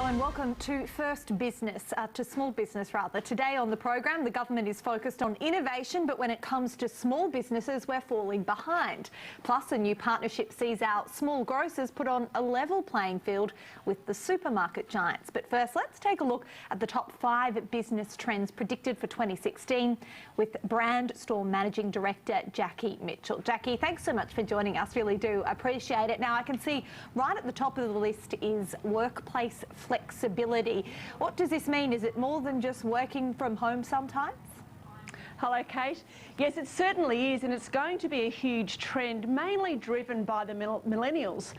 Hello and welcome to Small Business rather. Today on the program, the government is focused on innovation, but when it comes to small businesses, we're falling behind. Plus, a new partnership sees our small grocers put on a level playing field with the supermarket giants. But first, let's take a look at the top 5 business trends predicted for 2016 with Brand Store Managing Director Jacki Mitchell. Jacki, thanks so much for joining us. Really do appreciate it. Now, I can see right at the top of the list is workplace flexibility. What does this mean? Is it more than just working from home sometimes? Hello, Kate. Yes, it certainly is, and it's going to be a huge trend, mainly driven by the millennials,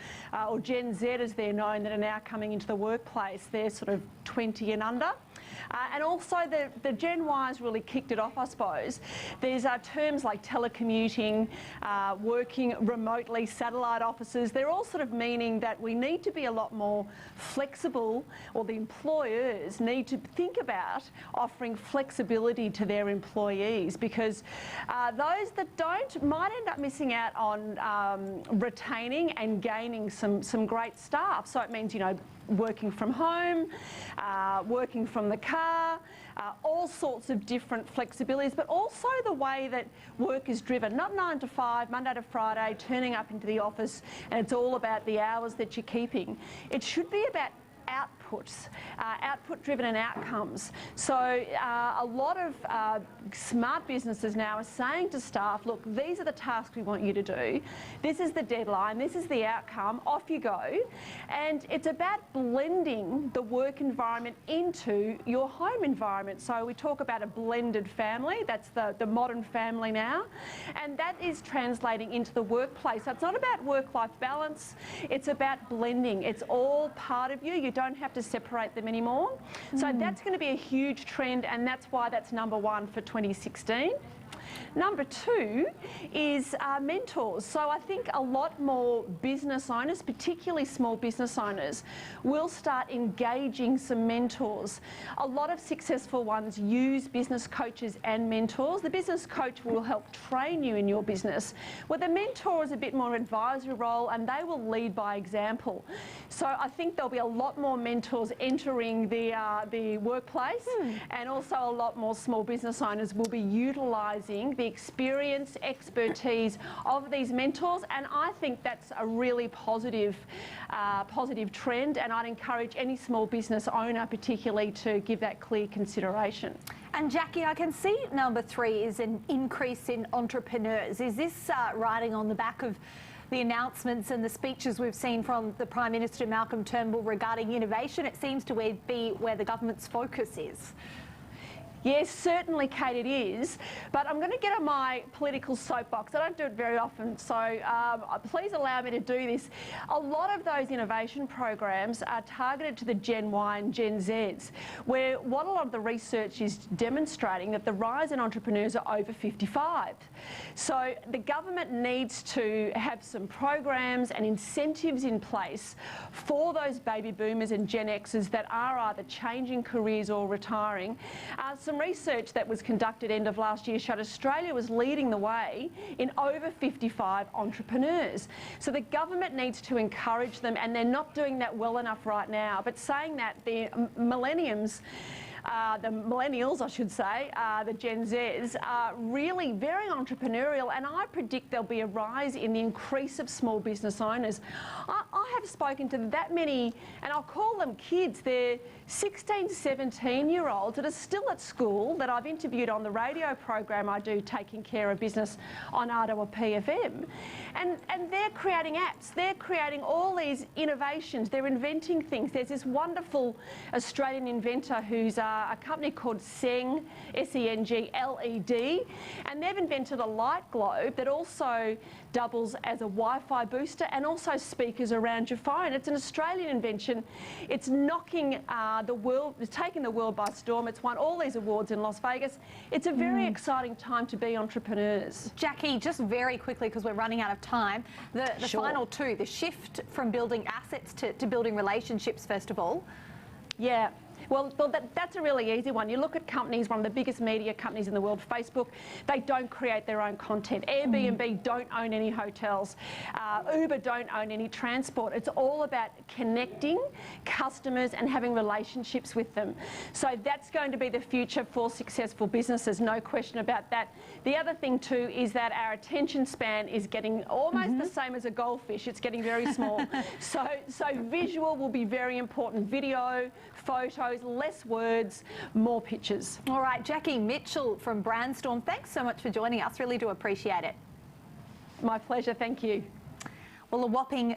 or Gen Z as they're known, that are now coming into the workplace. They're sort of 20 and under. And also the Gen Y's really kicked it off, I suppose. There's terms like telecommuting, working remotely, satellite offices. They're all sort of meaning that we need to be a lot more flexible, or the employers need to think about offering flexibility to their employees, because those that don't might end up missing out on retaining and gaining some great staff. So it means, you know, working from home, working from the car, all sorts of different flexibilities, but also the way that work is driven, not 9 to 5, Monday to Friday, turning up into the office, and it's all about the hours that you're keeping. It should be about outputs, output-driven and outcomes. So a lot of smart businesses now are saying to staff, look, these are the tasks we want you to do. This is the deadline. This is the outcome. Off you go. And it's about blending the work environment into your home environment. So we talk about a blended family. That's the modern family now. And that is translating into the workplace. So it's not about work-life balance. It's about blending. It's all part of you. You don't have to separate them anymore. So that's going to be a huge trend, and that's why that's number 1 for 2016. Number 2 is mentors. So I think a lot more business owners, particularly small business owners, will start engaging some mentors. A lot of successful ones use business coaches and mentors. The business coach will help train you in your business, where the mentor is a bit more advisory role, and they will lead by example. So I think there'll be a lot more mentors entering the workplace, and also a lot more small business owners will be utilising the experience, expertise of these mentors, and I think that's a really positive trend, and I'd encourage any small business owner particularly to give that clear consideration. And Jacki, I can see number 3 is an increase in entrepreneurs. Is this riding on the back of the announcements and the speeches we've seen from the Prime Minister Malcolm Turnbull regarding innovation? It seems to be where the government's focus is. Yes, certainly, Kate, it is. But I'm going to get on my political soapbox. I don't do it very often, so please allow me to do this. A lot of those innovation programs are targeted to the Gen Y and Gen Zs, where what a lot of the research is demonstrating that the rise in entrepreneurs are over 55. So the government needs to have some programs and incentives in place for those baby boomers and Gen Xers that are either changing careers or retiring. Some research that was conducted end of last year showed Australia was leading the way in over 55 entrepreneurs. So the government needs to encourage them, and they're not doing that well enough right now. But saying that, the millennials, I should say, the Gen Zs, are really very entrepreneurial, and I predict there'll be a rise in the increase of small business owners. I have spoken to that many, and I'll call them kids. They're 16, 17-year-olds that are still at school, that I've interviewed on the radio program I do, Taking Care of Business on Ottawa PFM. And they're creating apps. They're creating all these innovations. They're inventing things. There's this wonderful Australian inventor who's a company called Seng, S-E-N-G-L-E-D, and they've invented a light globe that also doubles as a Wi-Fi booster and also speakers around your phone. It's an Australian invention. It's knocking the world, it's taking the world by storm. It's won all these awards in Las Vegas. It's a very exciting time to be entrepreneurs. Jacki, just very quickly, because we're running out of time, the Sure. final 2, the shift from building assets to building relationships, first of all. Yeah. Well, that's a really easy one. You look at companies, one of the biggest media companies in the world, Facebook, they don't create their own content. Airbnb don't own any hotels. Uber don't own any transport. It's all about connecting customers and having relationships with them. So that's going to be the future for successful businesses, no question about that. The other thing too is that our attention span is getting almost the same as a goldfish. It's getting very small. So visual will be very important. Video, photos, less words, more pictures. All right, Jacki Mitchell from Brandstorm, thanks so much for joining us. Really do appreciate it. My pleasure, thank you. Well, a whopping